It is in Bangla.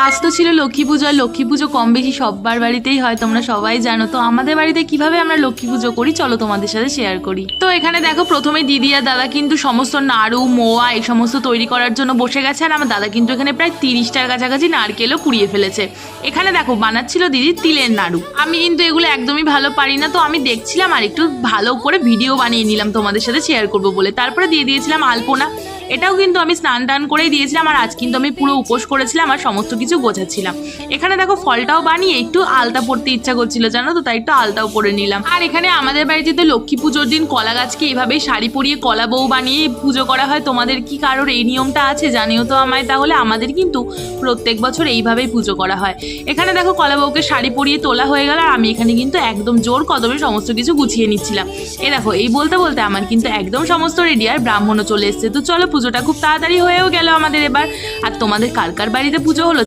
আজ তো ছিল লক্ষ্মী পুজো, আর লক্ষ্মী পুজো কম বেশি সবার বাড়িতেই হয়, তোমরা সবাই জানো। তো আমাদের বাড়িতে কিভাবে আমরা লক্ষ্মী পুজো করি চলো তোমাদের সাথে শেয়ার করি। তো এখানে দেখো প্রথমে দিদি আর দাদা কিন্তু সমস্ত নাড়ু মোয়া এই সমস্ত তৈরি করার জন্য বসে গেছে, আর আমার দাদা কিন্তু এখানে প্রায় 30টার কাছাকাছি নারকেলও কুড়িয়ে ফেলেছে। এখানে দেখো বানাচ্ছিল দিদি তিলের নাড়ু। আমি কিন্তু এগুলো একদমই ভালো পারি না, তো আমি দেখছিলাম আর একটু ভালো করে ভিডিও বানিয়ে নিলাম তোমাদের সাথে শেয়ার করবো বলে। তারপরে দিয়ে দিয়েছিলাম আলপনা, এটাও কিন্তু আমি স্নান টান করেই দিয়েছিলাম, আর আজ কিন্তু আমি পুরো উপোস করেছিলাম আর সমস্ত কিছু গোছাচ্ছিলাম। এখানে দেখো ফলটাও বানিয়ে একটু আলতা পড়তে ইচ্ছা করছিল জানো তো, তাই একটু আলতাও পরে নিলাম। আর এখানে আমাদের বাড়িতে তো লক্ষ্মী পুজোর দিন কলা গাছকে এইভাবেই শাড়ি পরিয়ে কলা বউ বানিয়ে পুজো করা হয়। তোমাদের কি কারোর এই নিয়মটা আছে জানিও তো আমায় তাহলে। আমাদের কিন্তু প্রত্যেক বছর এইভাবেই পুজো করা হয়। এখানে দেখো কলা বউকে শাড়ি পরিয়ে তোলা হয়ে গেল, আর আমি এখানে কিন্তু একদম জোর কদমে সমস্ত কিছু গুছিয়ে নিচ্ছিলাম। এই দেখো এই বলতে বলতে আমার কিন্তু একদম সমস্ত রেডি, আর ব্রাহ্মণও চলে এসছে। তো চলো পুজোটা খুব তাড়াতাড়ি হয়েও গেল আমাদের এবার। আর তোমাদের কার কার বাড়িতে পুজো হলো